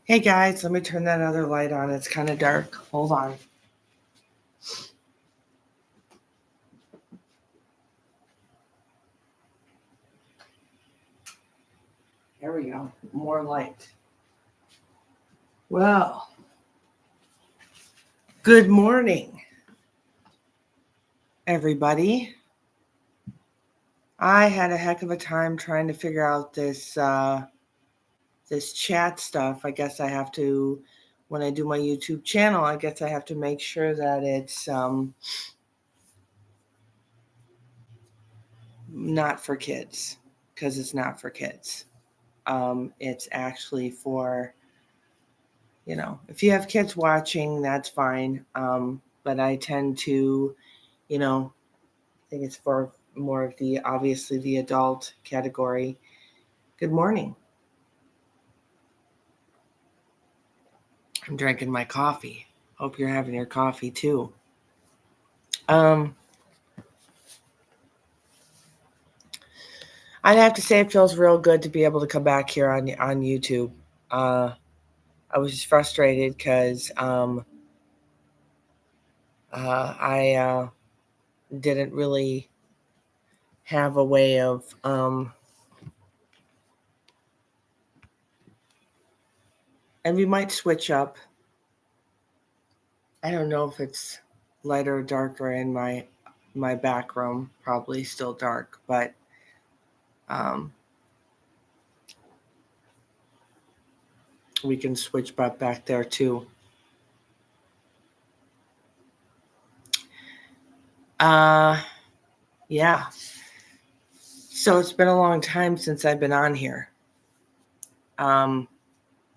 Hey guys, let me turn that other light on. It's kind of dark. Hold on. There we go. More light. Well, good morning, everybody. I had a heck of a time trying to figure out this chat stuff. I guess I have to, when I do my YouTube channel, I guess I have to make sure that it's not for kids, because it's not for kids. It's actually for, if you have kids watching, that's fine. But I tend to, I think it's for more of obviously the adult category. Good morning. I'm drinking my coffee. Hope you're having your coffee too. I'd have to say it feels real good to be able to come back here on YouTube. I was just frustrated because I didn't really have a way of and we might switch up. I don't know if it's lighter or darker in my back room. Probably still dark, but we can switch back there too. Yeah. So it's been a long time since I've been on here.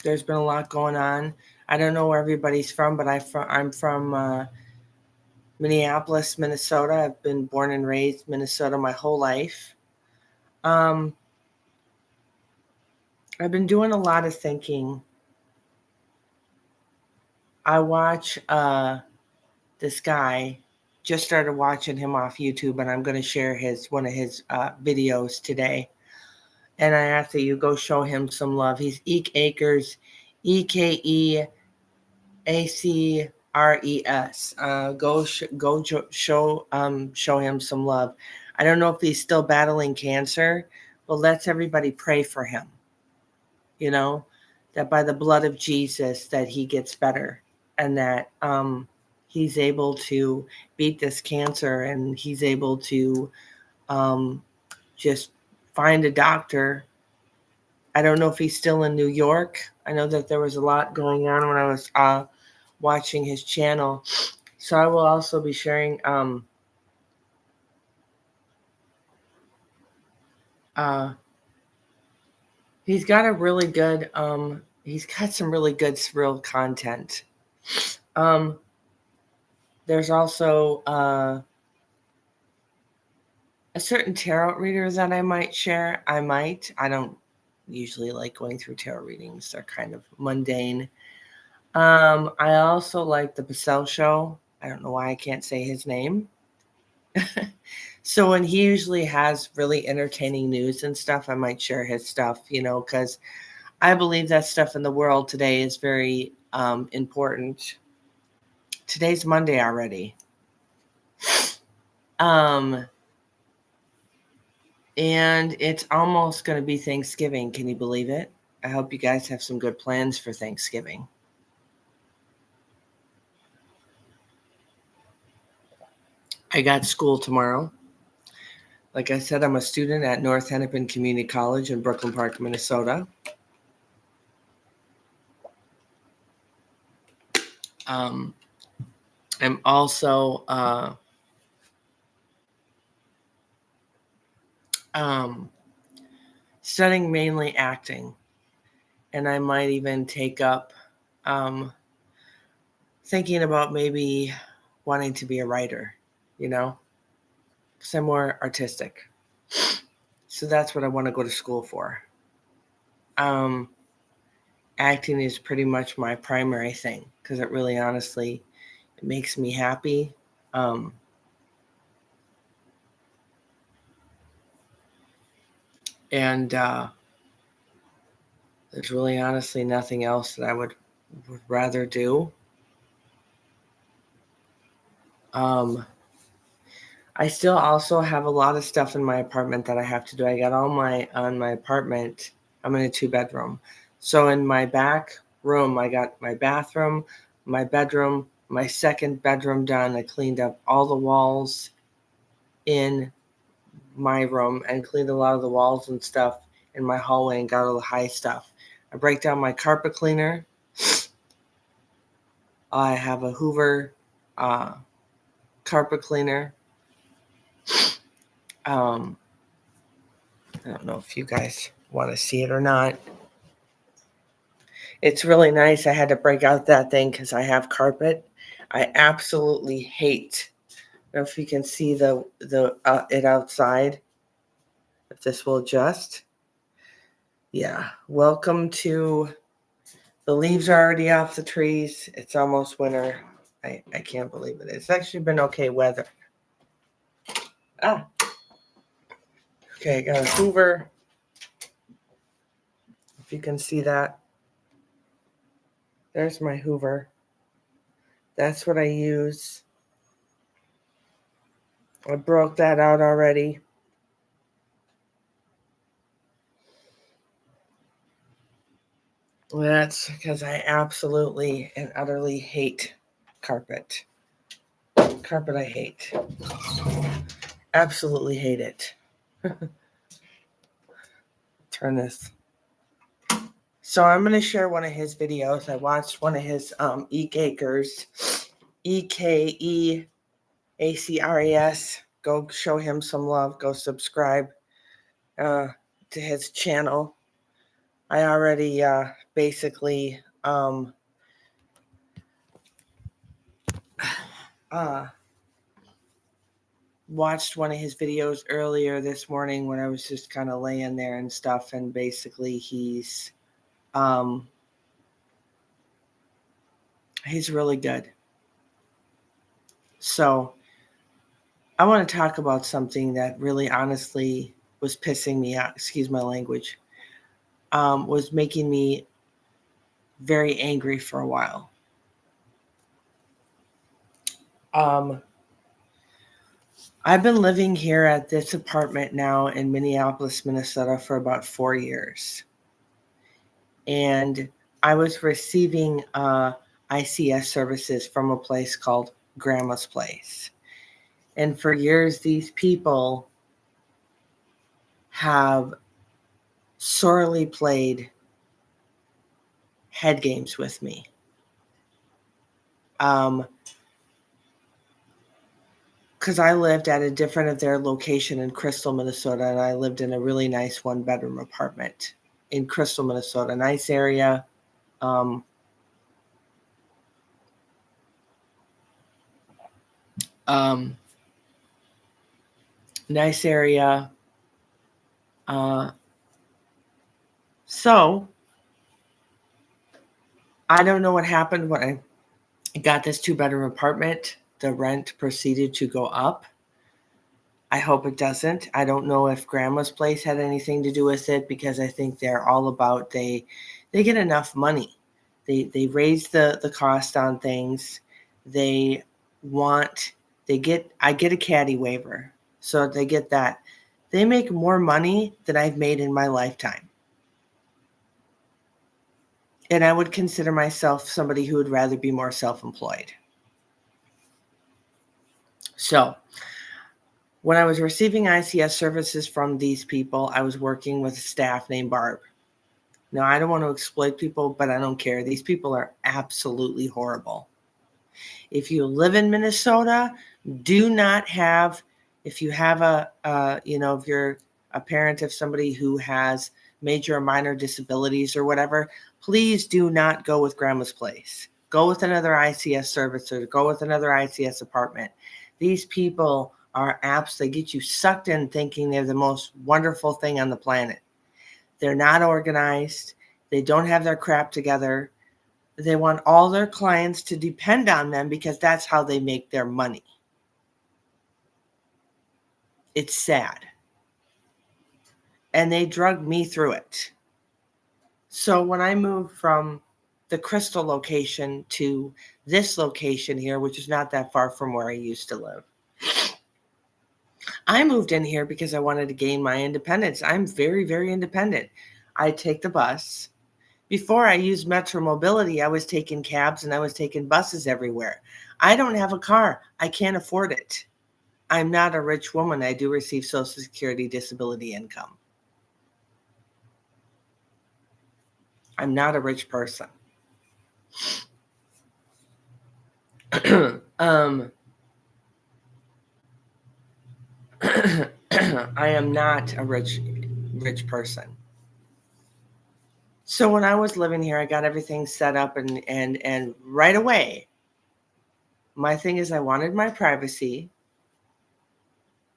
There's been a lot going on. I don't know where everybody's from, but I'm from Minneapolis, Minnesota. I've been born and raised Minnesota my whole life. I've been doing a lot of thinking. I watch this guy. Just started watching him off YouTube, and I'm going to share one of his videos today. And I ask that you go show him some love. He's Eek Acres, EKEACRES. Show him some love. I don't know if he's still battling cancer, but let's everybody pray for him. That by the blood of Jesus that he gets better, and that he's able to beat this cancer, and he's able to just find a doctor. I don't know if he's still in New York. I know that there was a lot going on when I was watching his channel. So I will also be sharing he's got a really good he's got some really good surreal content. There's also a certain tarot reader that I might share. I don't usually like going through tarot readings. They're kind of mundane. I also like the Pacelle Show. I don't know why I can't say his name. So when he usually has really entertaining news and stuff, I might share his stuff, because I believe that stuff in the world today is very important. Today's Monday already. And it's almost going to be Thanksgiving. Can you believe it? I hope you guys have some good plans for Thanksgiving. I got school tomorrow. Like I said, I'm a student at North Hennepin Community College in Brooklyn Park, Minnesota. I'm also studying mainly acting, and I might even take up thinking about maybe wanting to be a writer, because I'm more artistic. So that's what I want to go to school for. Acting is pretty much my primary thing because it really honestly it makes me happy. And There's really honestly nothing else that I would rather do. I still also have a lot of stuff in my apartment that I have to do. I got all on my apartment. I'm in a 2-bedroom. So in my back room, I got my bathroom, my bedroom, my second bedroom done. I cleaned up all the walls in my room and cleaned a lot of the walls and stuff in my hallway and got all the high stuff. I break down my carpet cleaner. I have a Hoover carpet cleaner. I don't know if you guys want to see it or not. It's really nice. I had to break out that thing because I have carpet. I absolutely hate. I don't know if you can see it outside. If this will adjust. Yeah. Welcome to. The leaves are already off the trees. It's almost winter. I can't believe it. It's actually been okay weather. Okay, I got a Hoover. If you can see that. There's my Hoover. That's what I use. I broke that out already. That's because I absolutely and utterly hate carpet. Carpet I hate. Absolutely hate it. Turn this. So I'm going to share one of his videos. I watched one of his Ekakers. EKEACRES. Go show him some love. Go subscribe to his channel. I already basically watched one of his videos earlier this morning when I was just kind of laying there and stuff, and basically he's really good. So I want to talk about something that really honestly was pissing me out, excuse my language, was making me very angry for a while. I've been living here at this apartment now in Minneapolis, Minnesota for about 4 years. And I was receiving ICS services from a place called Grandma's Place. And for years, these people have sorely played head games with me. Because I lived at a different of their location in Crystal, Minnesota, and I lived in a really nice 1-bedroom apartment in Crystal, Minnesota. Nice area. Nice area. So I don't know what happened when I got this 2-bedroom apartment. The rent proceeded to go up. I hope it doesn't. I don't know if Grandma's Place had anything to do with it, because I think they're all about they get enough money. They raise the cost on things. I get a caddy waiver. So they get that. They make more money than I've made in my lifetime. And I would consider myself somebody who would rather be more self-employed. So when I was receiving ICS services from these people, I was working with a staff named Barb. Now, I don't want to exploit people, but I don't care. These people are absolutely horrible. If you live in Minnesota, if you have if you're a parent of somebody who has major or minor disabilities or whatever, please do not go with Grandma's Place. Go with another ICS service or go with another ICS apartment. These people are apps. They get you sucked in thinking they're the most wonderful thing on the planet. They're not organized. They don't have their crap together. They want all their clients to depend on them because that's how they make their money. It's sad. And they drug me through it. So when I moved from the Crystal location to this location here, which is not that far from where I used to live, I moved in here because I wanted to gain my independence. I'm very, very independent. I take the bus. Before I used Metro Mobility, I was taking cabs and I was taking buses everywhere. I don't have a car. I can't afford it. I'm not a rich woman. I do receive Social Security disability income. I'm not a rich person. I am not a rich person. So when I was living here, I got everything set up and right away, my thing is I wanted my privacy.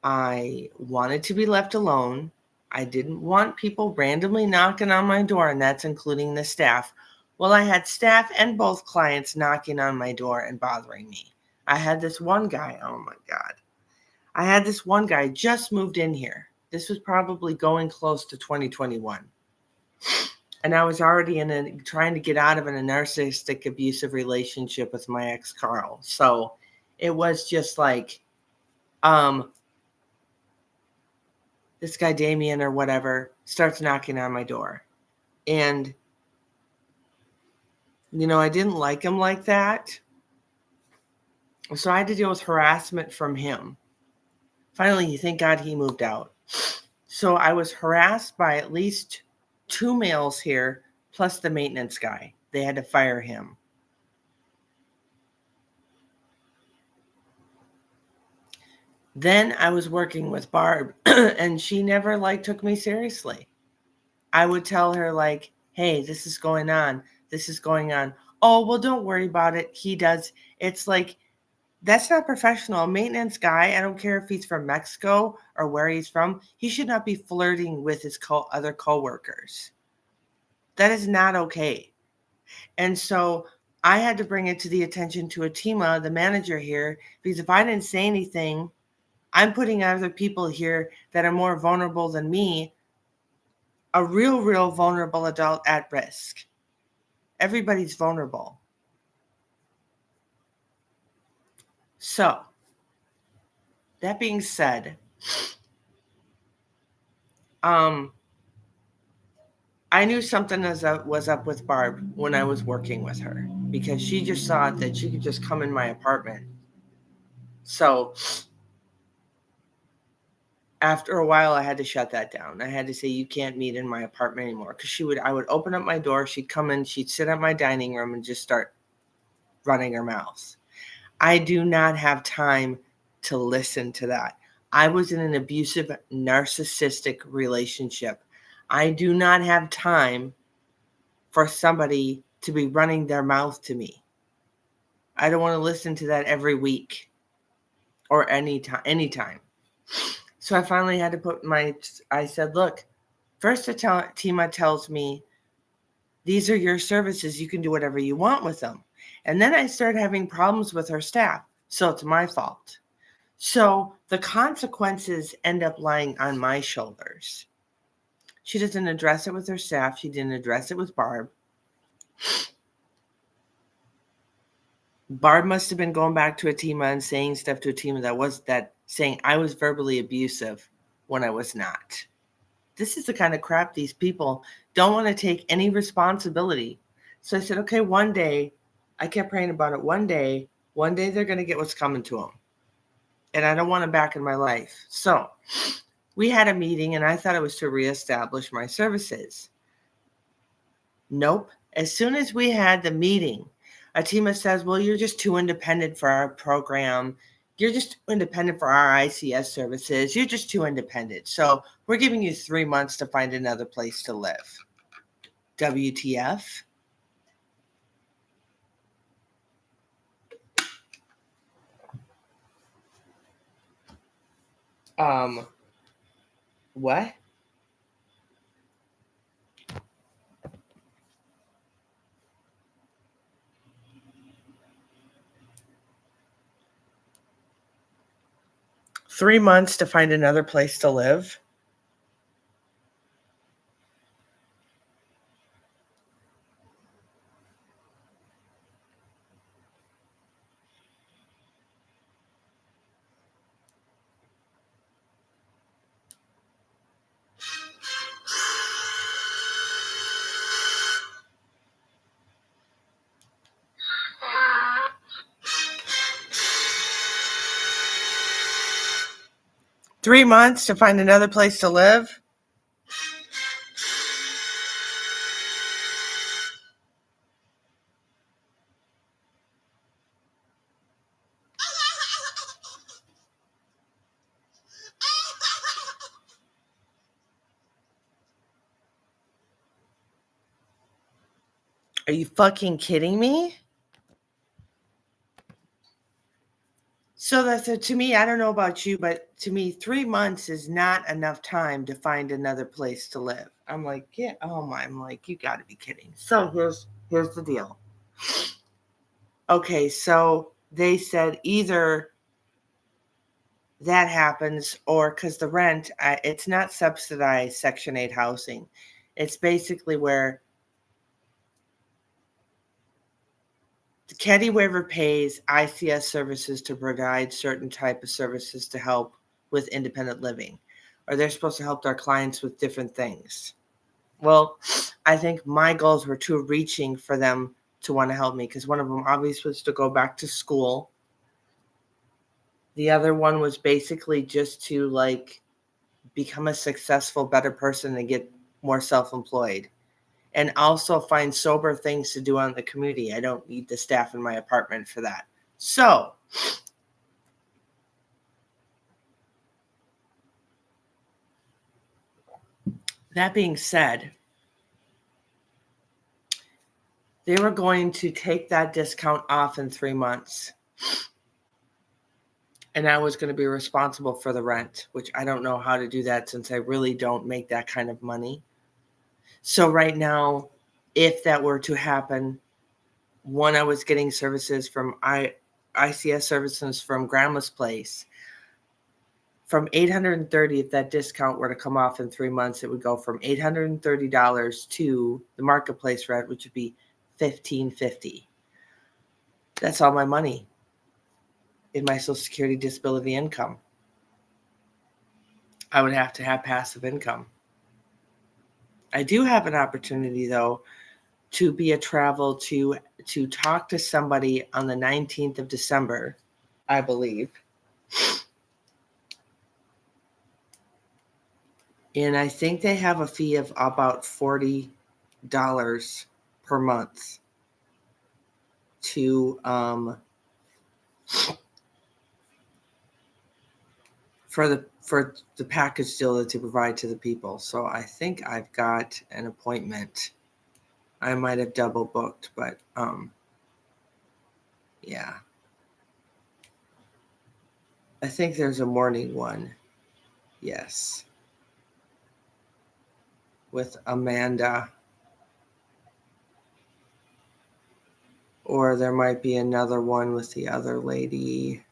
I wanted to be left alone. I didn't want people randomly knocking on my door, and that's including the staff. Well, I had staff and both clients knocking on my door and bothering me. I had this one guy, oh my God. I had this one guy just moved in here. This was probably going close to 2021. And I was already trying to get out of a narcissistic abusive relationship with my ex Carl. So it was just like, this guy Damien or whatever starts knocking on my door. And, I didn't like him like that. So I had to deal with harassment from him. Finally, thank God he moved out. So I was harassed by at least 2 males here, plus the maintenance guy. They had to fire him. Then I was working with Barb, and she never took me seriously. I would tell her hey, this is going on. This is going on. Oh, well, don't worry about it. He does. It's that's not professional. A maintenance guy, I don't care if he's from Mexico or where he's from, he should not be flirting with his other coworkers. That is not okay. And so I had to bring it to the attention to Atima, the manager here, because if I didn't say anything, I'm putting other people here that are more vulnerable than me, a real vulnerable adult at risk. Everybody's vulnerable. So, that being said, I knew something was up with Barb when I was working with her because she just thought that she could just come in my apartment. So after a while, I had to shut that down. I had to say, you can't meet in my apartment anymore. Because I would open up my door, she'd come in, she'd sit at my dining room and just start running her mouth. I do not have time to listen to that. I was in an abusive, narcissistic relationship. I do not have time for somebody to be running their mouth to me. I don't want to listen to that every week or anytime. So I finally had to I said, look, first Tima tells me, these are your services. You can do whatever you want with them. And then I started having problems with her staff. So it's my fault. So the consequences end up lying on my shoulders. She doesn't address it with her staff. She didn't address it with Barb. Barb must have been going back to Atima and saying stuff to Atima saying I was verbally abusive when I was not. This is the kind of crap these people don't want to take any responsibility. So I said, okay, one day, I kept praying about it. One day they're going to get what's coming to them. And I don't want them back in my life. So we had a meeting and I thought it was to reestablish my services. Nope. As soon as we had the meeting, Atima says, well, you're just too independent for our program. You're just independent for our ICS services. You're just too independent. So we're giving you 3 months to find another place to live. WTF? What? Three months to find another place to live? 3 months to find another place to live? Are you fucking kidding me? So to me, I don't know about you, but to me, 3 months is not enough time to find another place to live. I'm like, yeah, oh my, I'm like, you got to be kidding. So here's the deal. Okay, so they said either that happens or because the rent, it's not subsidized Section 8 housing. It's basically where the Caddy Waiver pays ICS services to provide certain type of services to help with independent living, or they're supposed to help their clients with different things. Well, I think my goals were too reaching for them to want to help me because one of them obviously was to go back to school. The other one was basically just to like become a successful, better person and get more self-employed. And also find sober things to do on the community. I don't need the staff in my apartment for that. So, that being said, they were going to take that discount off in 3 months. And I was going to be responsible for the rent, which I don't know how to do that since I really don't make that kind of money. So right now, if that were to happen, one, I was getting services from ICS services from Grandma's Place. From $830, if that discount were to come off in 3 months, it would go from $830 to the marketplace rent, which would be $1,550. That's all my money in my Social Security disability income. I would have to have passive income. I do have an opportunity, though, to be a travel to talk to somebody on the 19th of December, I believe. And I think they have a fee of about $40 per month to for the package deal that they provide to the people. So I think I've got an appointment. I might have double booked, but yeah. I think there's a morning one. Yes. With Amanda. Or there might be another one with the other lady.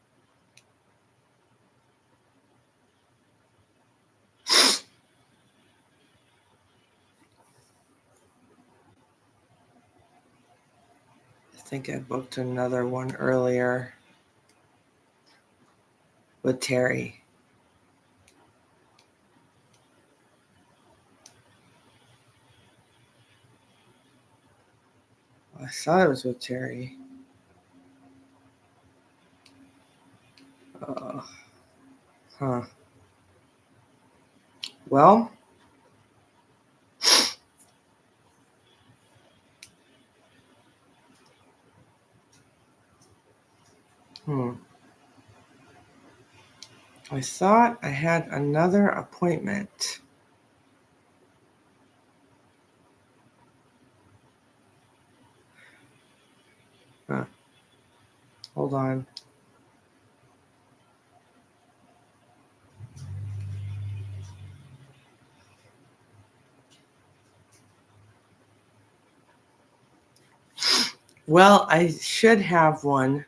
I think I booked another one earlier with Terry. I thought it was with Terry. Huh. Well, I thought I had another appointment. Huh. Hold on. Well, I should have one.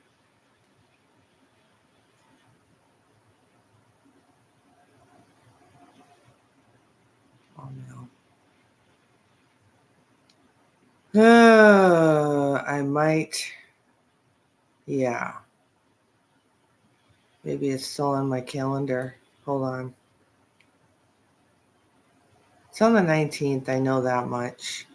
Oh no. I might. Yeah. Maybe it's still on my calendar. Hold on. It's on the 19th. I know that much.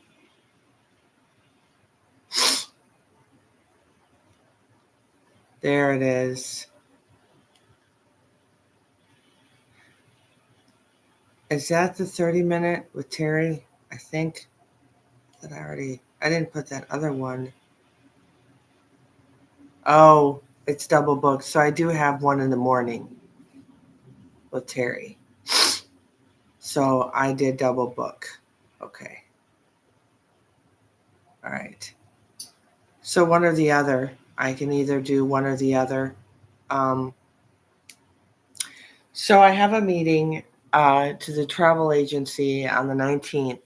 There it is. Is that the 30-minute with Terry? I think that I didn't put that other one. Oh, it's double booked. So I do have one in the morning with Terry. So I did double book. Okay. All right. So one or the other. I can either do one or the other. So I have a meeting to the travel agency on the 19th.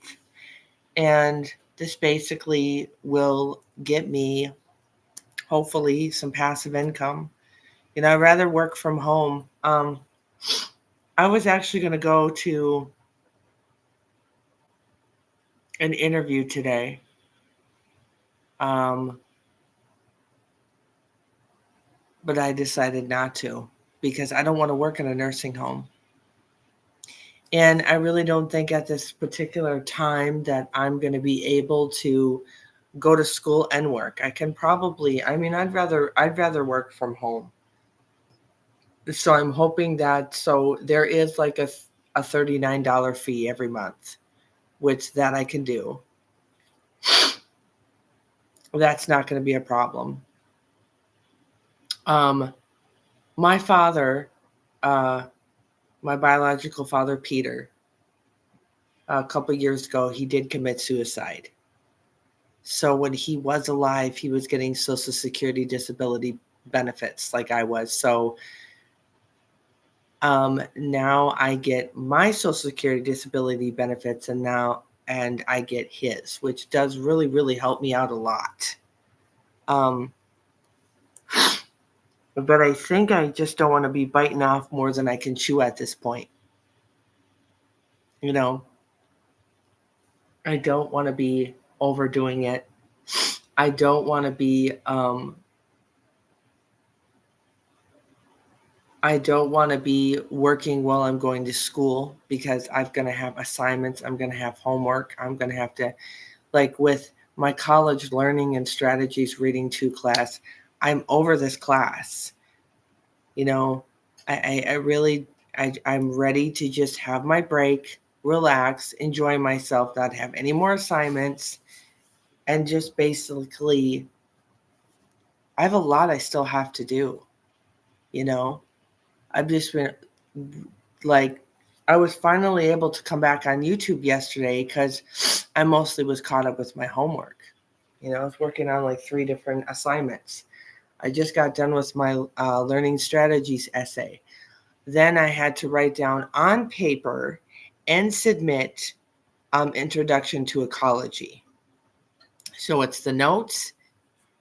And this basically will get me, hopefully, some passive income. I'd rather work from home. I was actually going to go to an interview today. But I decided not to because I don't want to work in a nursing home. And I really don't think at this particular time that I'm going to be able to go to school and work. I can probably, I'd rather work from home. So I'm hoping that, so there is like a $39 fee every month, which that I can do. That's not going to be a problem. My father, my biological father, Peter, a couple years ago, he did commit suicide. So when he was alive, he was getting Social Security disability benefits like I was. So now I get my Social Security disability benefits, and I get his, which does really, really help me out a lot. But I think I just don't want to be biting off more than I can chew at this point. I don't want to be overdoing it. I don't want to be working while I'm going to school because I'm going to have assignments. I'm going to have homework. I'm going to have to, like with my college learning and strategies reading 2 class, I'm over this class. I'm ready to just have my break, relax, enjoy myself, not have any more assignments, and just basically, I have a lot I still have to do. I've just been like, I was finally able to come back on YouTube yesterday because I mostly was caught up with my homework. I was working on like 3 different assignments. I just got done with my learning strategies essay. Then I had to write down on paper and submit Introduction to Ecology. So it's the notes,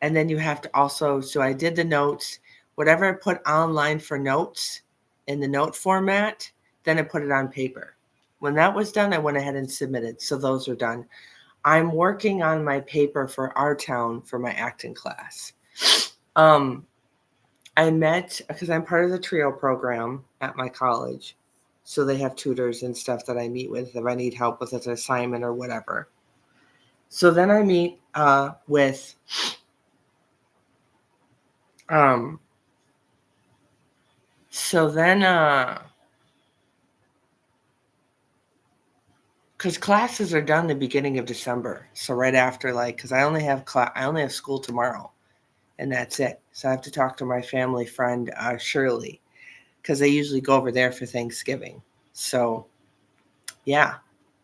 and then you have to also, so I did the notes, whatever I put online for notes in the note format, then I put it on paper. When that was done, I went ahead and submitted. So those are done. I'm working on my paper for our town for my acting class. I met, because I'm part of the TRIO program at my college. So they have tutors and stuff that I meet with if I need help with an assignment or whatever. So then I meet with because classes are done the beginning of December. So right after, because I only have school tomorrow, and that's it. So I have to talk to my family friend Shirley, because they usually go over there for Thanksgiving. So yeah,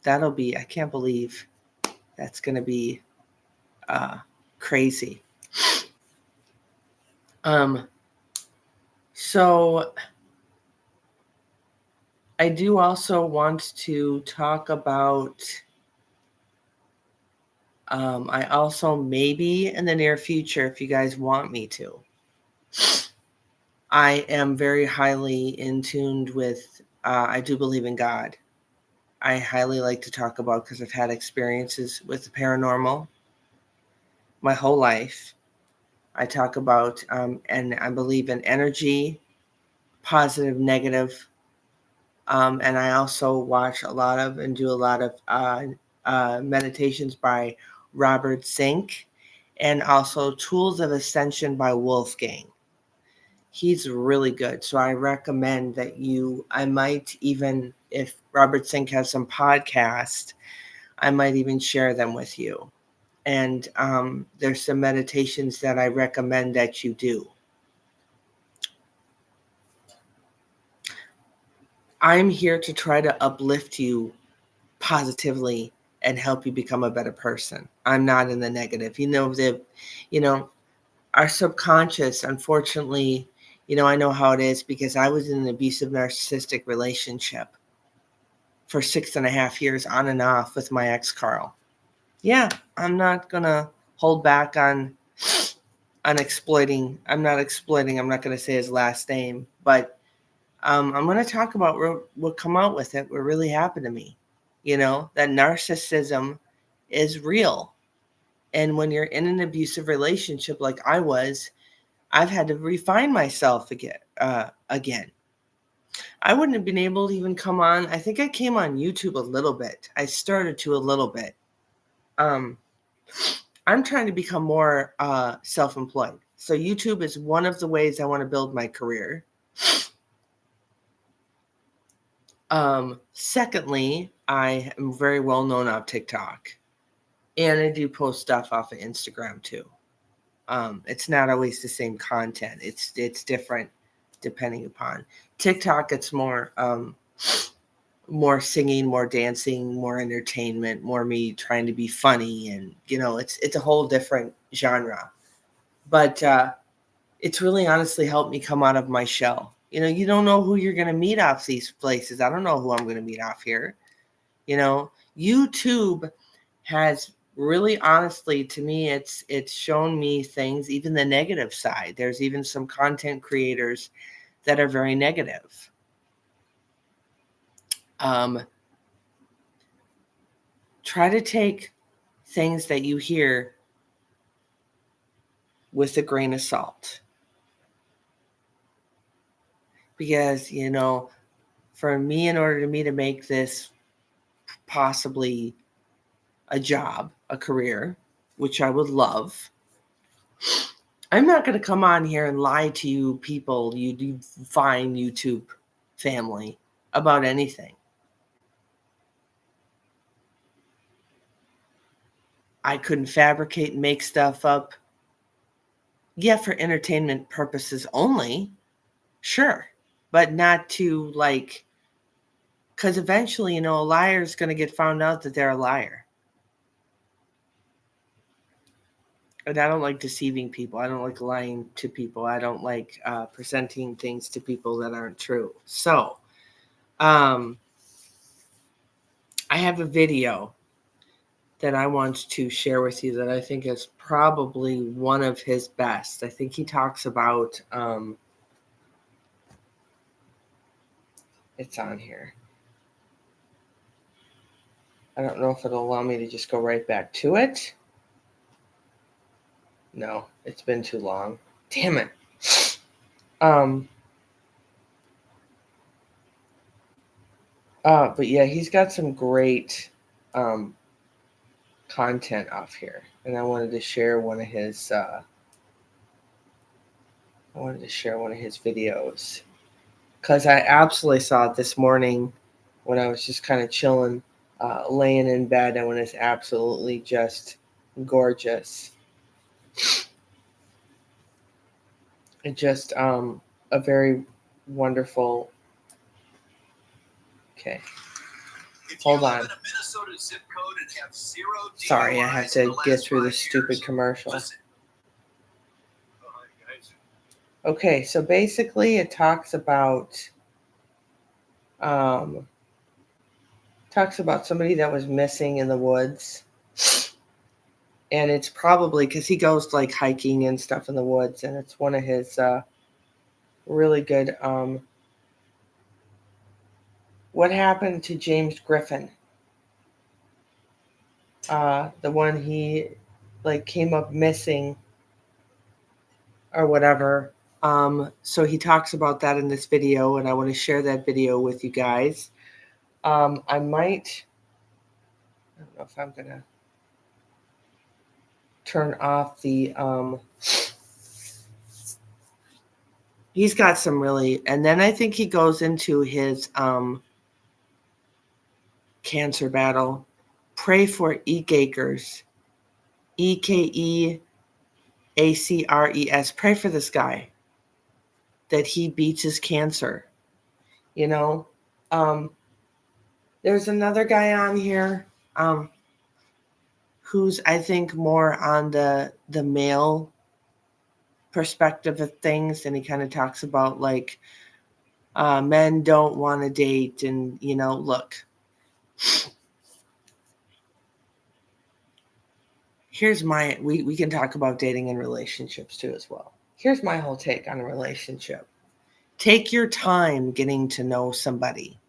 I can't believe that's going to be crazy. So I do also want to talk about, I also maybe in the near future, if you guys want me to, I am very highly in tuned with, I do believe in God. I highly like to talk about, because I've had experiences with the paranormal my whole life. I talk about, and I believe in energy, positive, negative. And I also watch a lot of and do a lot of meditations by Robert Zink, and also Tools of Ascension by Wolfgang. He's really good. So I recommend that I might even, if Robert Sink has some podcast, I might even share them with you. And there's some meditations that I recommend that you do. I'm here to try to uplift you positively and help you become a better person. I'm not in the negative. Our subconscious, unfortunately, I know how it is because I was in an abusive narcissistic relationship for 6.5 years on and off with my ex Carl. Yeah, I'm not gonna hold back on exploiting. I'm not exploiting. I'm not gonna say his last name, but I'm gonna talk about what come out with it. What really happened to me. That narcissism is real, and when you're in an abusive relationship like I was, I've had to refine myself again. I wouldn't have been able to even come on. I think I came on YouTube a little bit. I started to a little bit. I'm trying to become more self-employed. So YouTube is one of the ways I want to build my career. Secondly, I am very well known on TikTok. And I do post stuff off of Instagram too. It's not always the same content. It's different depending upon TikTok. It's more singing, more dancing, more entertainment, more me trying to be funny, and it's a whole different genre. But it's really honestly helped me come out of my shell. You don't know who you're going to meet off these places. I don't know who I'm going to meet off here. YouTube has really honestly, to me, it's shown me things, even the negative side. There's even some content creators that are very negative. Try to take things that you hear with a grain of salt. Because, for me, in order to me to make this possibly a job, a career, which I would love, I'm not going to come on here and lie to you people, you fine YouTube family, about anything. I couldn't fabricate and make stuff up. Yeah, for entertainment purposes only. Sure. But not to because eventually, a liar is going to get found out that they're a liar. And I don't like deceiving people. I don't like lying to people. I don't like presenting things to people that aren't true. So, I have a video that I want to share with you that I think is probably one of his best. I think he talks about, it's on here. I don't know if it'll allow me to just go right back to it. No, it's been too long. Damn it. But yeah, he's got some great content off here, and I wanted to share one of his videos because I absolutely saw it this morning when I was just kind of chilling, laying in bed, and when it's absolutely just gorgeous. It just a very wonderful. Okay. Hold on. Sorry, I have to get through this stupid commercial. Okay, so basically it talks about somebody that was missing in the woods. And it's probably because he goes hiking and stuff in the woods, and it's one of his really good what happened to James Griffin? The one he came up missing or whatever. So he talks about that in this video, and I want to share that video with you guys. I don't know if I'm gonna turn off the He's got some really, and then I think he goes into his cancer battle. Pray for Ekacres, Ekacres. Pray for this guy that he beats his cancer. You know, there's another guy on here who's I think more on the male perspective of things, and he kind of talks about like men don't want to date, and look, here's my we can talk about dating and relationships too as well. Here's my whole take on a relationship. Take your time getting to know somebody.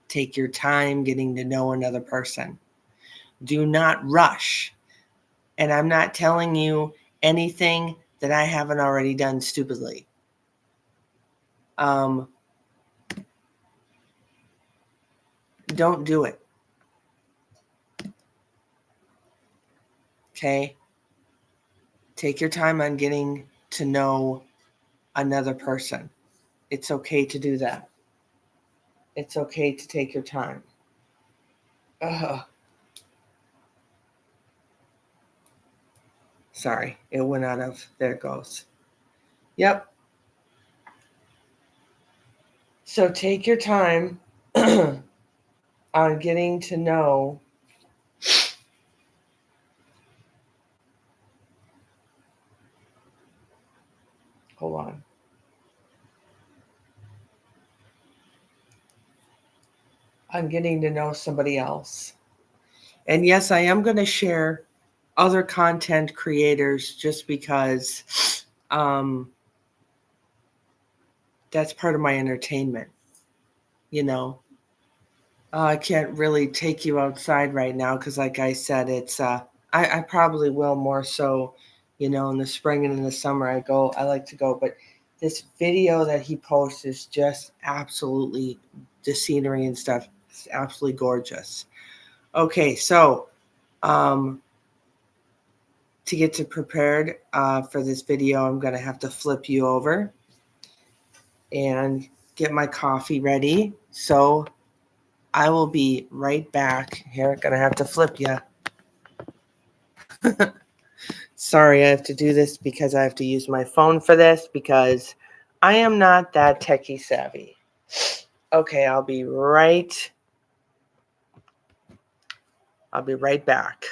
Take your time getting to know another person. Do not rush. And I'm not telling you anything that I haven't already done stupidly. Don't do it. Okay? Take your time on getting to know another person. It's okay to do that. It's okay to take your time. Sorry, it went out of, there it goes. Yep. So take your time on getting to know hold on. On getting to know somebody else. And yes, I am going to share other content creators just because that's part of my entertainment. I can't really take you outside right now because, like I said, it's I probably will more so, in the spring and in the summer. I like to go, but this video that he posts is just absolutely, the scenery and stuff is absolutely gorgeous. Okay, so to get prepared for this video, I'm gonna have to flip you over and get my coffee ready. So I will be right back. Here, gonna have to flip you. Sorry, I have to do this because I have to use my phone for this because I am not that techie savvy. Okay, I'll be right back.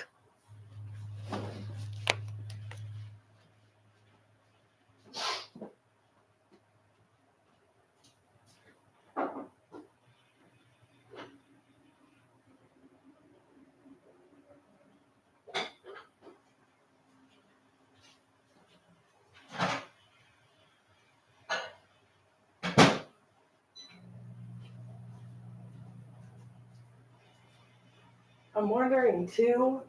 I'm wondering too,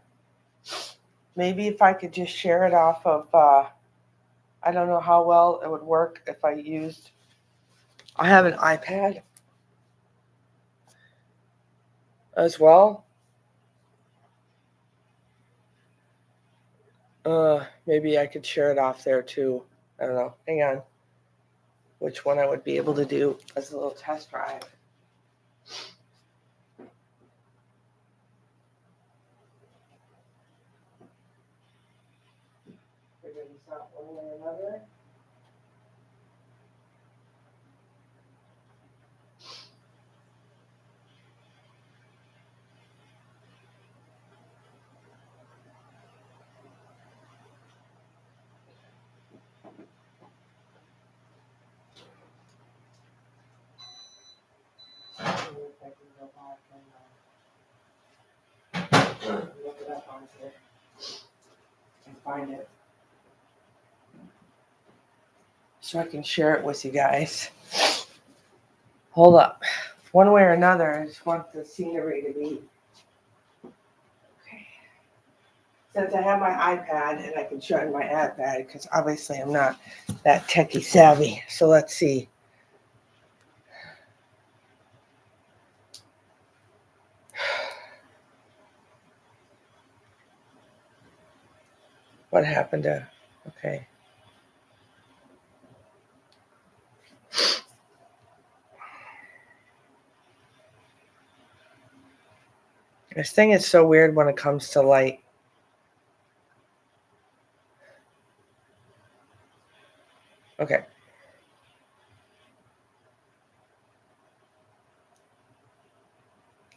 maybe if I could just share it off of, I don't know how well it would work if I have an iPad as well. Maybe I could share it off there too. I don't know. Hang on. Which one I would be able to do as a little test drive. Figure this out one way or another. Look it up on here and find it so I can share it with you guys. Hold up. One way or another, I just want the scenery to be okay. Since I have my iPad and I can show you my iPad, because obviously I'm not that techie savvy. So let's see. What happened to, okay. This thing is so weird when it comes to light. Okay.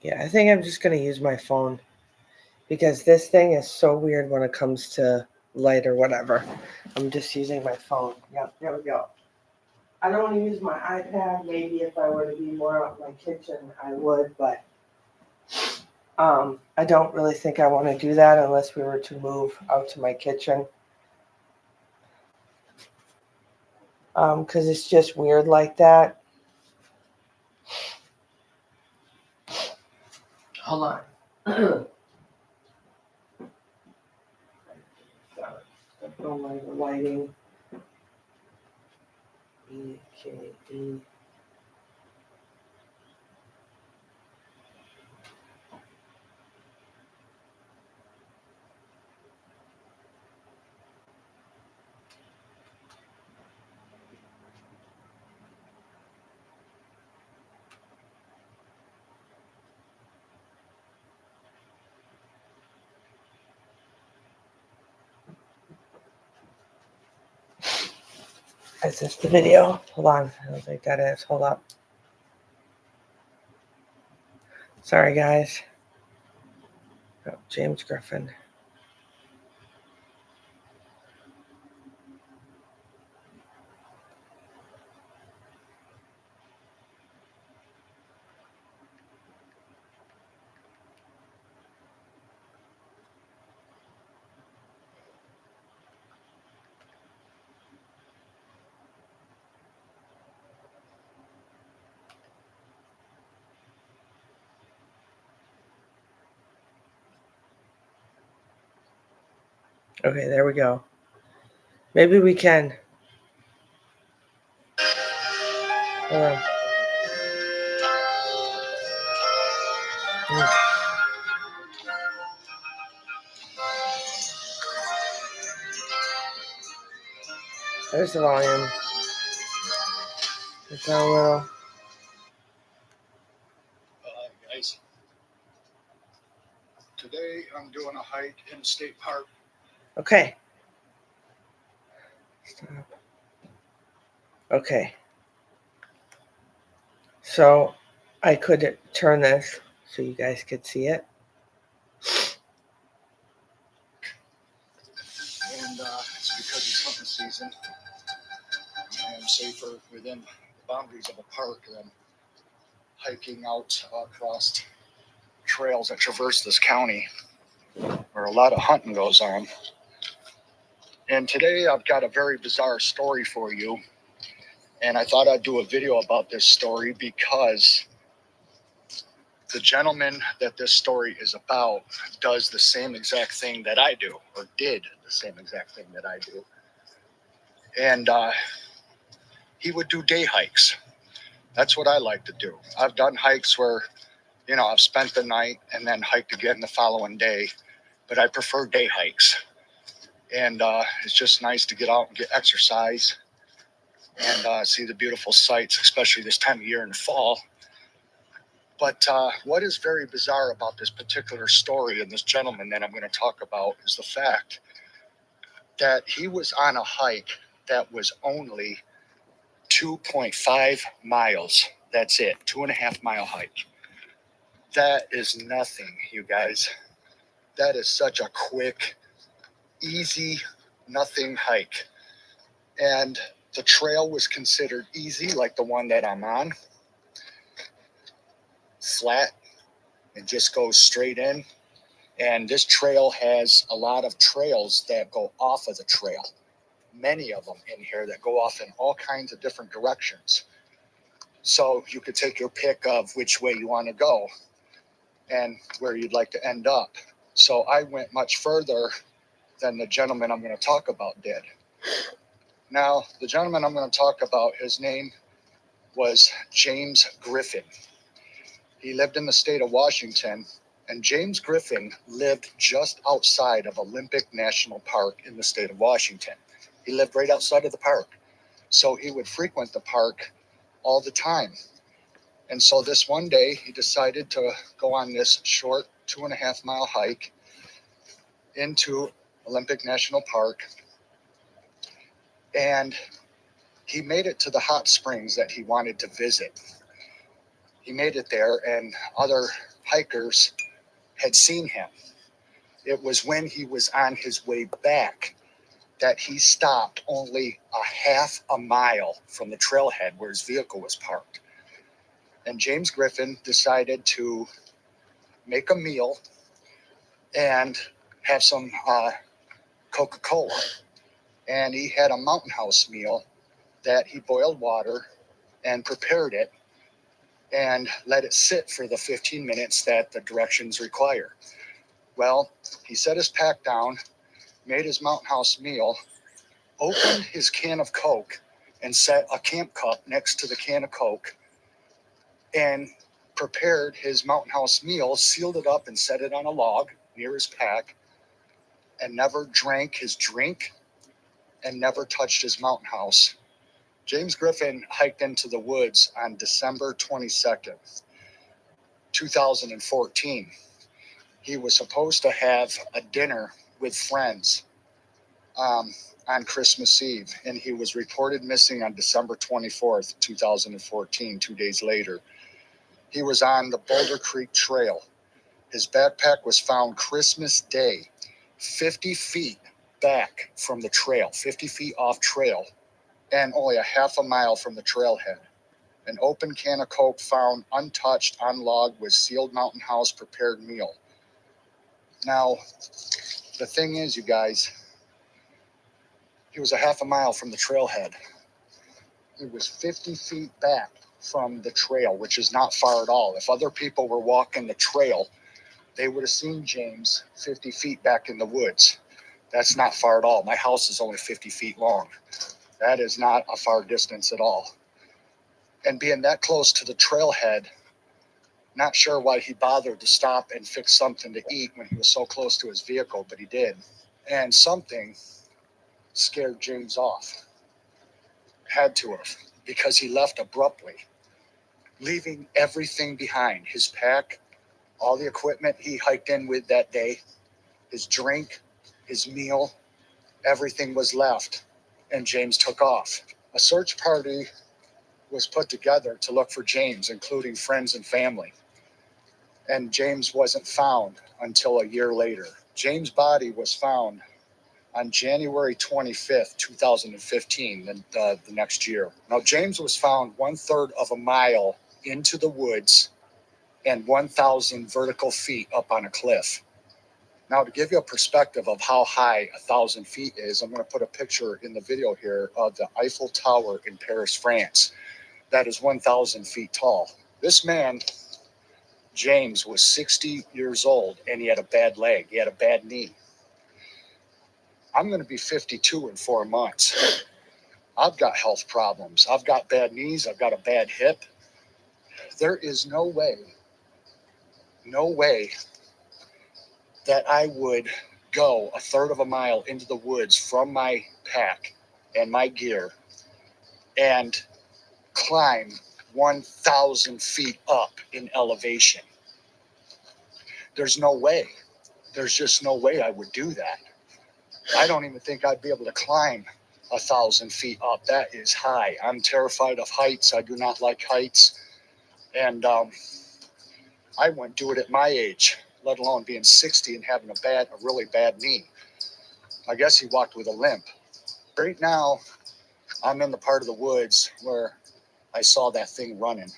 Yeah, I think I'm just going to use my phone because this thing is so weird when it comes to light or whatever. I'm just using my phone. Yep, there we go. I don't want to use my iPad. Maybe if I were to be more out in my kitchen, I would, but I don't really think I want to do that unless we were to move out to my kitchen. Because it's just weird like that. Hold on. The lighting. EKE. Is this the video? Hold on. I don't think that is. Hold up. Sorry, guys. Oh, James Griffin. Okay, there we go. Maybe we can. Hold on. There's the volume. It's down a little. Guys, today I'm doing a hike in State Park. Okay. Stop. Okay. So I could turn this so you guys could see it. And it's because it's hunting season. I am safer within the boundaries of a park than hiking out across trails that traverse this county where a lot of hunting goes on. And today I've got a very bizarre story for you. And I thought I'd do a video about this story because the gentleman that this story is about does the same exact thing that I do, or did the same exact thing that I do. And he would do day hikes. That's what I like to do. I've done hikes where, I've spent the night and then hiked again the following day, but I prefer day hikes. And it's just nice to get out and get exercise and see the beautiful sights, especially this time of year in the fall. But what is very bizarre about this particular story and this gentleman that I'm going to talk about is the fact that he was on a hike that was only 2.5 miles. That's it, 2.5 mile hike. That is nothing, you guys. That is such a quick, easy, nothing hike. And the trail was considered easy, like the one that I'm on. Flat and just goes straight in. And this trail has a lot of trails that go off of the trail. Many of them in here that go off in all kinds of different directions. So you could take your pick of which way you want to go and where you'd like to end up. So I went much further than the gentleman I'm going to talk about did. Now, the gentleman I'm going to talk about, his name was James Griffin. He lived in the state of Washington, and James Griffin lived just outside of Olympic National Park in the state of Washington. He lived right outside of the park. So he would frequent the park all the time. And so this one day, he decided to go on this short 2.5 mile hike into Olympic National Park. And he made it to the hot springs that he wanted to visit. He made it there, and other hikers had seen him. It was when he was on his way back that he stopped only a half a mile from the trailhead where his vehicle was parked. And James Griffin decided to make a meal and have some Coca-Cola. And he had a Mountain House meal that he boiled water and prepared it and let it sit for the 15 minutes that the directions require. Well, he set his pack down, made his Mountain House meal, opened his can of Coke and set a camp cup next to the can of Coke, and prepared his Mountain House meal, sealed it up and set it on a log near his pack, and never drank his drink and never touched his Mountain House. James Griffin hiked into the woods on December 22nd, 2014. He was supposed to have a dinner with friends on Christmas Eve, and he was reported missing on December 24th, 2014, 2 days later. He was on the Boulder Creek Trail. His backpack was found Christmas Day, 50 feet back from the trail, 50 feet off trail, and only a half a mile from the trailhead. An open can of Coke found untouched on log with sealed Mountain House prepared meal. Now, the thing is, you guys, he was a half a mile from the trailhead. He was 50 feet back from the trail, which is not far at all. If other people were walking the trail, they would have seen James 50 feet back in the woods. That's not far at all. My house is only 50 feet long. That is not a far distance at all. And being that close to the trailhead, not sure why he bothered to stop and fix something to eat when he was so close to his vehicle, but he did. And something scared James off. Had to have, because he left abruptly, leaving everything behind. His pack, all the equipment he hiked in with that day, his drink, his meal, everything was left, and James took off. A search party was put together to look for James, including friends and family. And James wasn't found until a year later. James' body was found on January 25th, 2015, the next year. Now, James was found 1/3 of a mile into the woods and 1,000 vertical feet up on a cliff. Now, to give you a perspective of how high 1,000 feet is, I'm going to put a picture in the video here of the Eiffel Tower in Paris, France. That is 1,000 feet tall. This man, James, was 60 years old, and he had a bad leg. He had a bad knee. I'm going to be 52 in 4 months. I've got health problems. I've got bad knees. I've got a bad hip. There is no way that I would go 1/3 of a mile into the woods from my pack and my gear and climb 1,000 feet up in elevation. There's no way. There's just no way I would do that. I don't even think I'd be able to climb 1,000 feet up. That is high. I'm terrified of heights. I do not like heights. And I wouldn't do it at my age, let alone being 60 and having a really bad knee. I guess he walked with a limp. Right now, I'm in the part of the woods where I saw that thing running.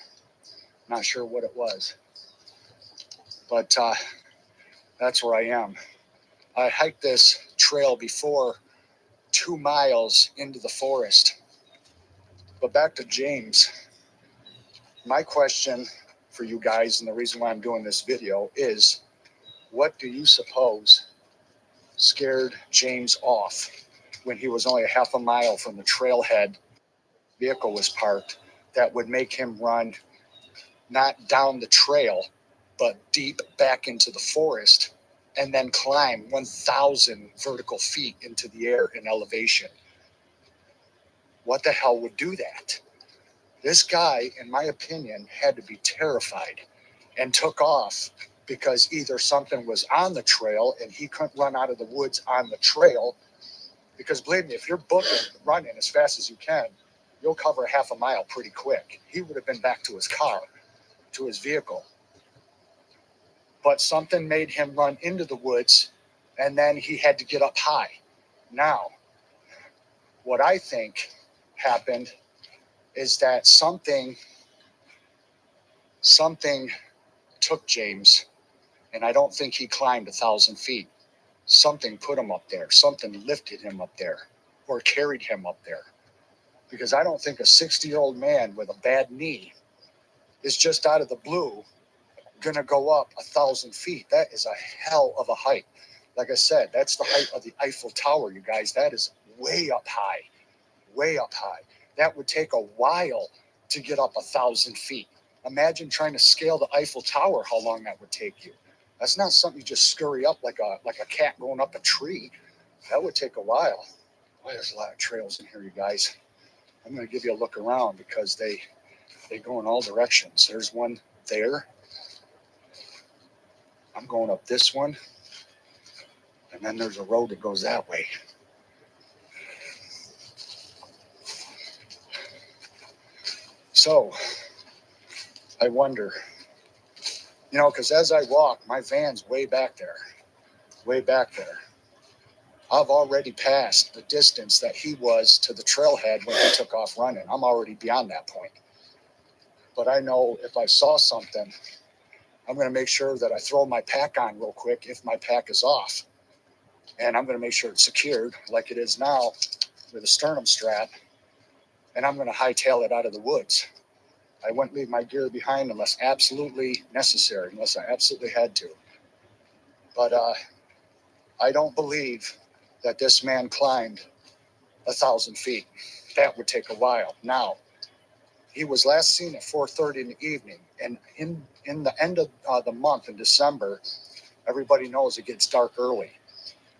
Not sure what it was, but that's where I am. I hiked this trail before 2 miles into the forest. But back to James, my question for you guys, and the reason why I'm doing this video, is what do you suppose scared James off when he was only a half a mile from the trailhead vehicle was parked that would make him run not down the trail, but deep back into the forest and then climb 1,000 vertical feet into the air in elevation? What the hell would do that? This guy, in my opinion, had to be terrified and took off because either something was on the trail and he couldn't run out of the woods on the trail. Because believe me, if you're booking running as fast as you can, you'll cover half a mile pretty quick. He would have been back to his car, to his vehicle. But something made him run into the woods, and then he had to get up high. Now, what I think happened is that something took James, and I don't think he climbed 1,000 feet. Something put him up there. Something lifted him up there or carried him up there. Because I don't think a 60-year-old man with a bad knee is just out of the blue going to go up 1,000 feet. That is a hell of a height. Like I said, that's the height of the Eiffel Tower, you guys. That is way up high, way up high. That would take a while to get up 1,000 feet. Imagine trying to scale the Eiffel Tower, how long that would take you. That's not something you just scurry up like a cat going up a tree. That would take a while. Boy, there's a lot of trails in here, you guys. I'm going to give you a look around because they go in all directions. There's one there. I'm going up this one. And then there's a road that goes that way. So I wonder, because as I walk, my van's way back there. I've already passed the distance that he was to the trailhead when he took off running. I'm already beyond that point. But I know if I saw something, I'm going to make sure that I throw my pack on real quick if my pack is off. And I'm going to make sure it's secured like it is now with a sternum strap. And I'm going to hightail it out of the woods. I wouldn't leave my gear behind unless absolutely necessary, unless I absolutely had to. But I don't believe that this man climbed 1,000 feet. That would take a while. Now, he was last seen at 4:30 in the evening. And in the end of the month in December, everybody knows it gets dark early.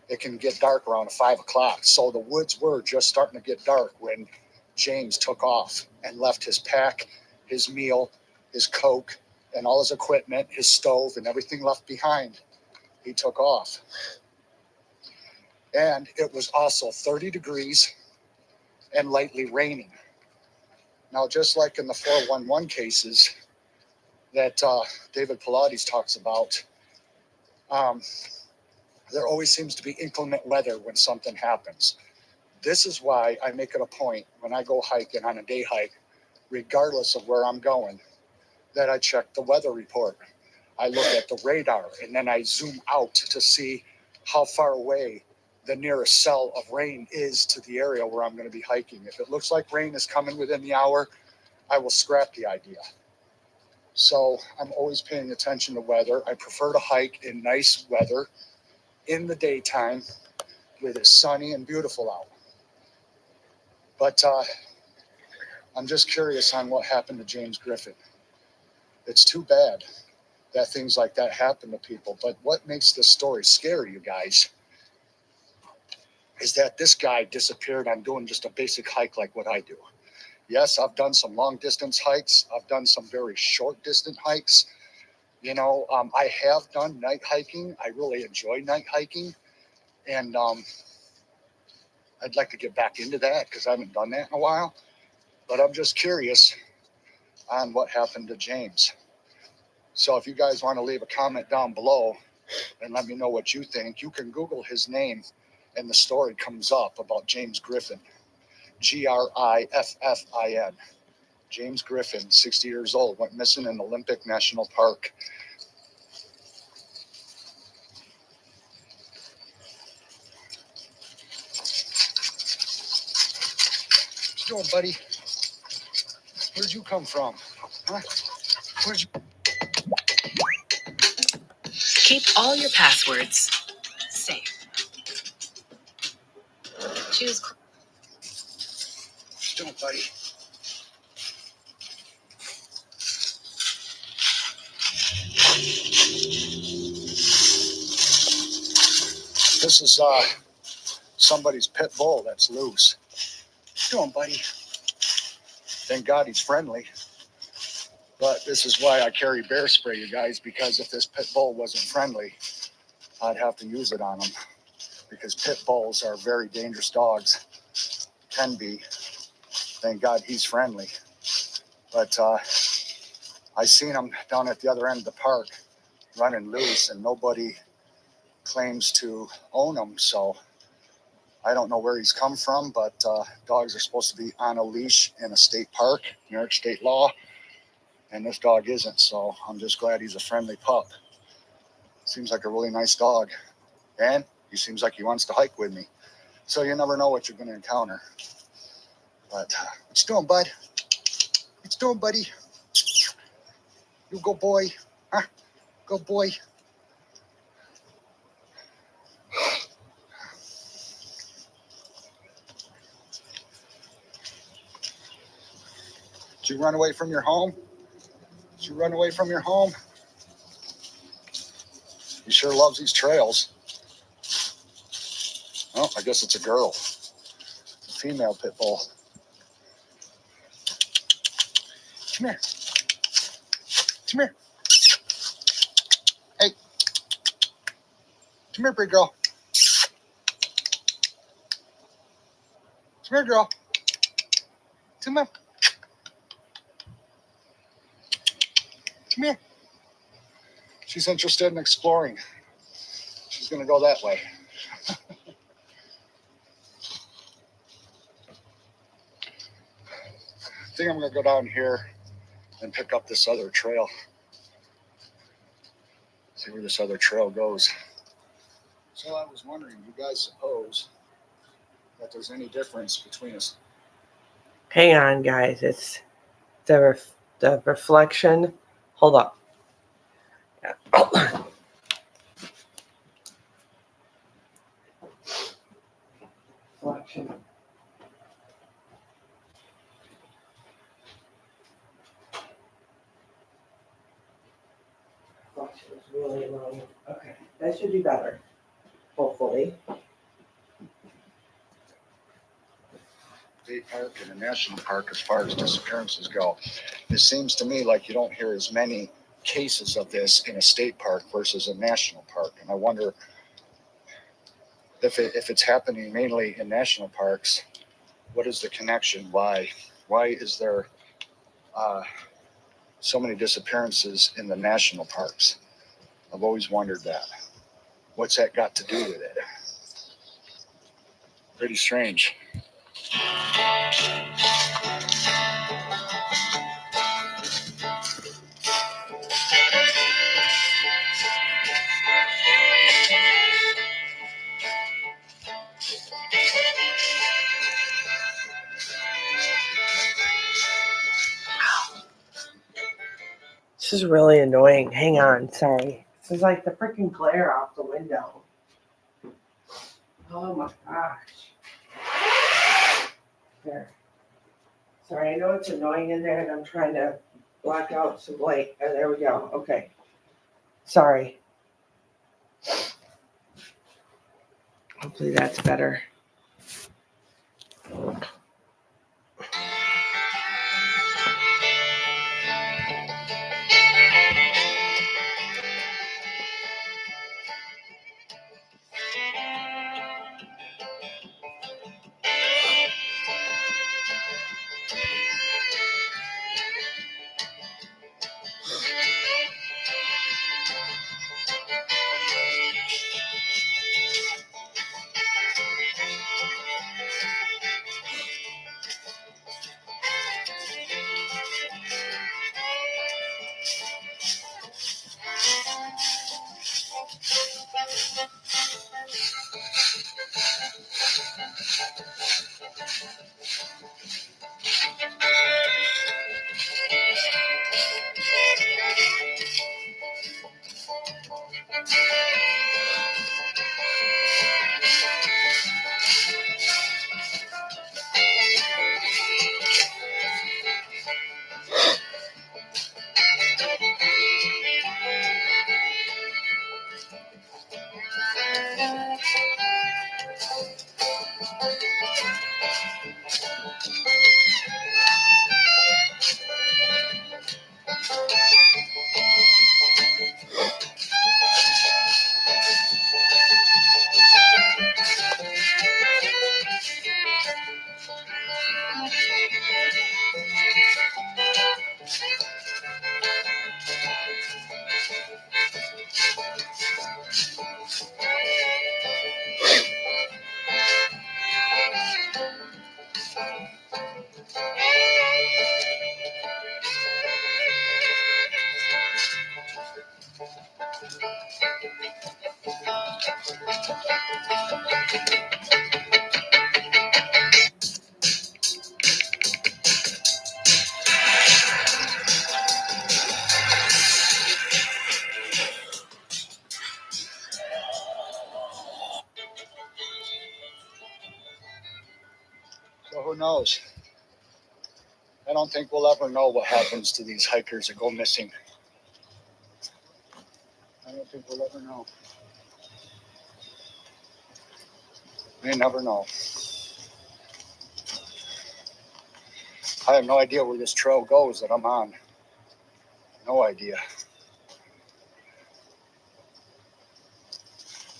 It can get dark around 5 o'clock. So the woods were just starting to get dark when James took off and left his pack, his meal, his Coke, and all his equipment, his stove, and everything left behind. He took off. And it was also 30 degrees and lightly raining. Now, just like in the 411 cases that David Pilates talks about, there always seems to be inclement weather when something happens. This is why I make it a point when I go hiking on a day hike, regardless of where I'm going, that I check the weather report. I look at the radar, and then I zoom out to see how far away the nearest cell of rain is to the area where I'm going to be hiking. If it looks like rain is coming within the hour, I will scrap the idea. So I'm always paying attention to weather. I prefer to hike in nice weather in the daytime with it sunny and beautiful out. But I'm just curious on what happened to James Griffin. It's too bad that things like that happen to people. But what makes this story scary, you guys, is that this guy disappeared on doing just a basic hike like what I do. Yes, I've done some long distance hikes. I've done some very short distance hikes. I have done night hiking. I really enjoy night hiking. And I'd like to get back into that because I haven't done that in a while. But I'm just curious on what happened to James. So if you guys want to leave a comment down below and let me know what you think, you can Google his name and the story comes up about James Griffin. Griffin. James Griffin, 60 years old, went missing in Olympic National Park. What you doing, buddy? Where'd you come from? Huh? Where'd you... Keep all your passwords safe. Choose. What you doing, buddy? This is somebody's pit bull that's loose. What you doing, buddy? Thank God he's friendly. But this is why I carry bear spray, you guys, because if this pit bull wasn't friendly, I'd have to use it on him, because pit bulls are very dangerous dogs, can be. Thank God he's friendly. But I seen him down at the other end of the park running loose, and nobody claims to own him. So I don't know where he's come from, but dogs are supposed to be on a leash in a state park, New York state law, and this dog isn't. So I'm just glad he's a friendly pup. Seems like a really nice dog, and he seems like he wants to hike with me. So you never know what you're going to encounter. But what you doing, bud? What you doing, buddy? You go, boy. Huh? Go, boy. Did you run away from your home? Did you run away from your home? He sure loves these trails. Oh, I guess it's a girl. A female pit bull. Come here. Come here. Hey. Come here, big girl. Come here, girl. Come here. Come here. She's interested in exploring. She's going to go that way. I think I'm going to go down here and pick up this other trail. See where this other trail goes. So I was wondering, do you guys suppose that there's any difference between us? Hang on, guys. It's the reflection. Hold up. Yeah. Reflection. Reflection is really annoying. Okay, that should be better. Hopefully. State park and a national park, as far as disappearances go, it seems to me like you don't hear as many cases of this in a state park versus a national park. And I wonder if it's happening mainly in national parks, what is the connection? Why is there so many disappearances in the national parks? I've always wondered that. What's that got to do with it? Pretty strange. This is really annoying. Hang on. Sorry. This is like the freaking glare off the window. Oh my gosh. There. Sorry, I know it's annoying in there and I'm trying to block out some light. Oh, there we go. Okay. Sorry. Hopefully that's better. So who knows? I don't think we'll ever know what happens to these hikers that go missing. I don't think we'll ever know. We never know. I have no idea where this trail goes that I'm on. No idea.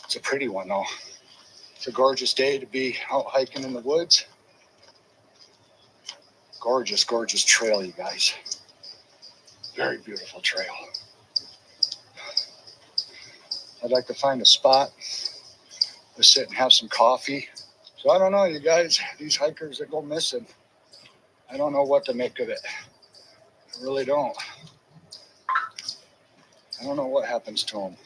It's a pretty one though. It's a gorgeous day to be out hiking in the woods. Gorgeous, gorgeous trail, you guys. Very beautiful trail. I'd like to find a spot to sit and have some coffee. So I don't know, you guys, these hikers that go missing, I don't know what to make of it. I really don't. I don't know what happens to them.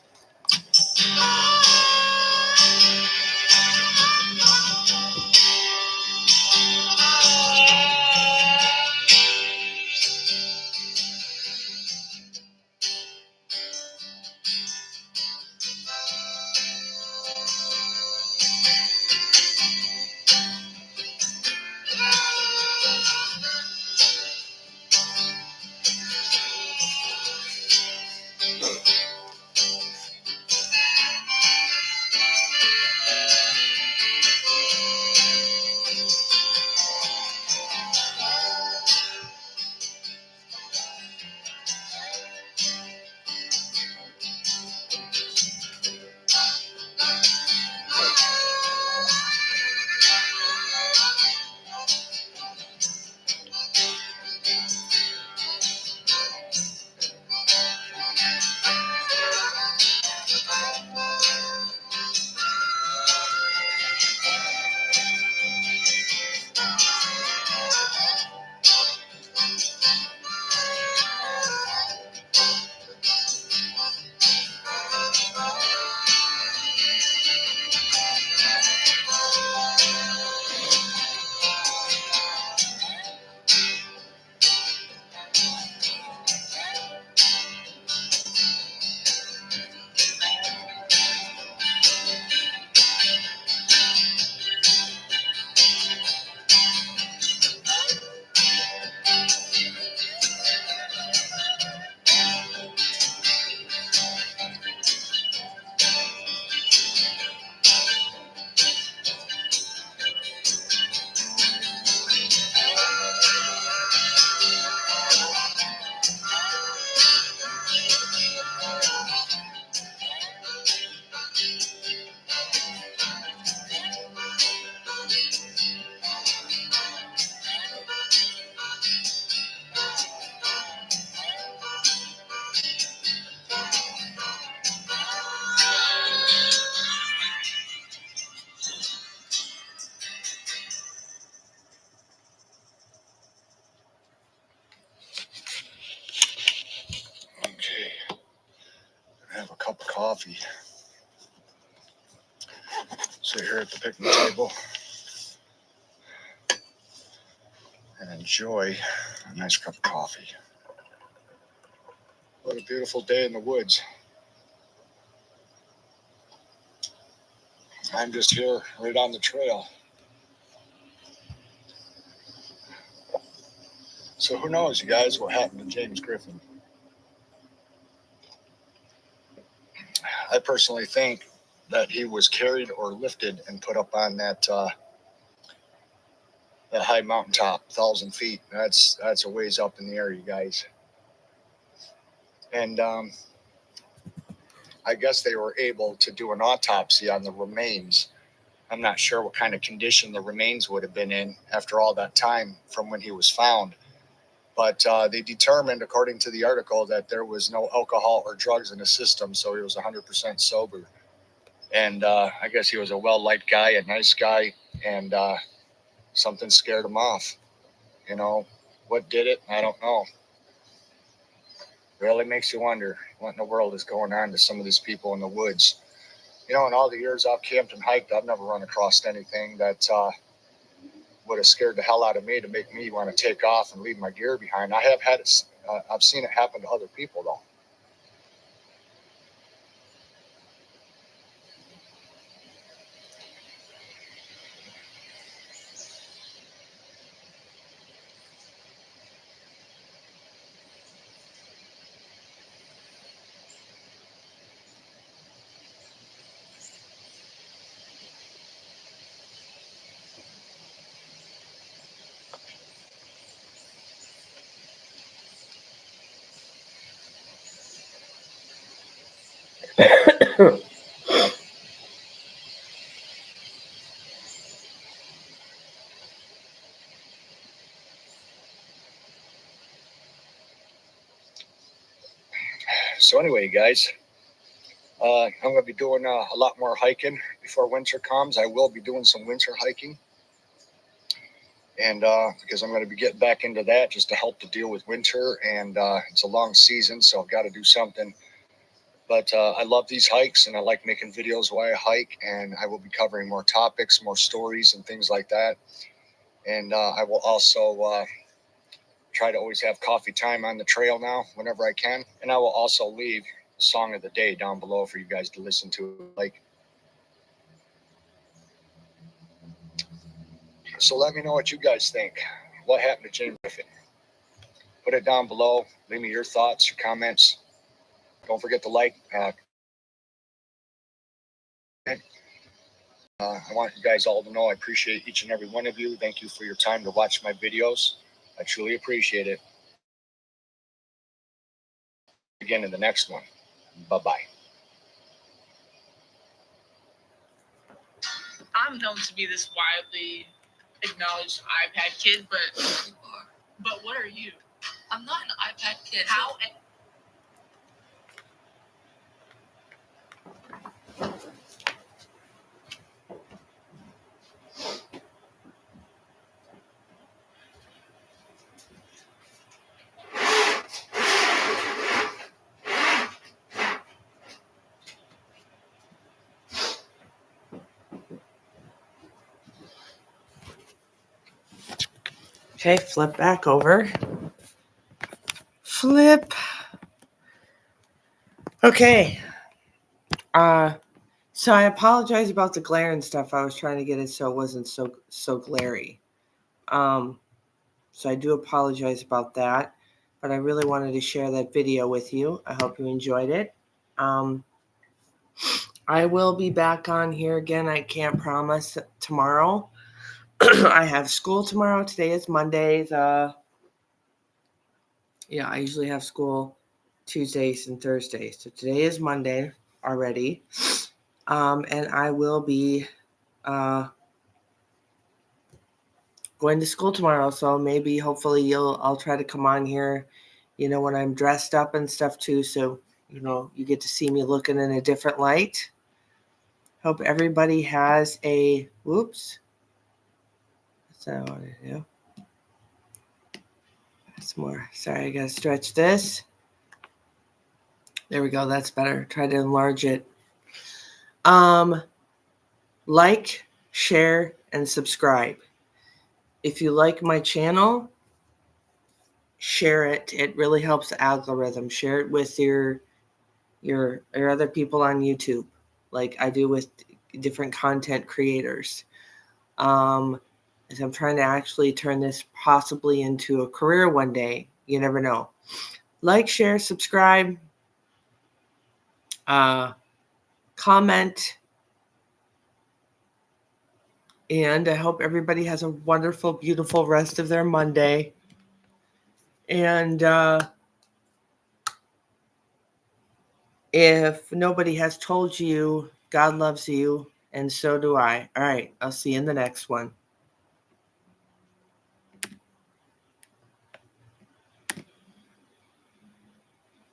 Okay, have a cup of coffee. Sit here at the picnic table and enjoy a nice cup of coffee. What a beautiful day in the woods. I'm just here right on the trail. So who knows, you guys, what happened to James Griffin? I personally think that he was carried or lifted and put up on that high mountaintop, 1,000 feet. That's a ways up in the air, you guys. And I guess they were able to do an autopsy on the remains. I'm not sure what kind of condition the remains would have been in after all that time from when he was found. But they determined, according to the article, that there was no alcohol or drugs in the system, so he was 100% sober. And I guess he was a well-liked guy, a nice guy, and something scared him off. You know, what did it? I don't know. Really makes you wonder what in the world is going on to some of these people in the woods. You know, in all the years I've camped and hiked, I've never run across anything that would have scared the hell out of me to make me want to take off and leave my gear behind. I have had it. I've seen it happen to other people though. So anyway, guys, I'm going to be doing a lot more hiking before winter comes. I will be doing some winter hiking. And because I'm going to be getting back into that just to help to deal with winter. And it's a long season, so I've got to do something. But I love these hikes, and I like making videos while I hike. And I will be covering more topics, more stories, and things like that. And I will also try to always have coffee time on the trail now whenever I can. And I will also leave a song of the day down below for you guys to listen to. So let me know what you guys think. What happened to James Griffin? Put it down below. Leave me your thoughts, your comments. Don't forget to like. I want you guys all to know I appreciate each and every one of you. Thank you for your time to watch my videos. I truly appreciate it. Again in the next one. Bye-bye. I'm known to be this widely acknowledged iPad kid, but what are you? I'm not an iPad kid. How? Okay, flip back over. Flip. Okay. So I apologize about the glare and stuff. I was trying to get it so it wasn't so glary. So I do apologize about that, but I really wanted to share that video with you. I hope you enjoyed it. I will be back on here again. I can't promise tomorrow. I have school tomorrow. Today is Monday. I usually have school Tuesdays and Thursdays. So today is Monday already. And I will be going to school tomorrow. So maybe, hopefully, I'll try to come on here, when I'm dressed up and stuff too. So, you get to see me looking in a different light. Hope everybody has a, whoops. That's not what I want to do. That's more. Sorry, I got to stretch this. There we go. That's better. Try to enlarge it. Like, share, and subscribe. If you like my channel, share it. It really helps the algorithm. Share it with your other people on YouTube, like I do with different content creators. As I'm trying to actually turn this possibly into a career one day. You never know. Like, share, subscribe, comment. And I hope everybody has a wonderful, beautiful rest of their Monday. And If nobody has told you, God loves you, and so do I. All right, I'll see you in the next one.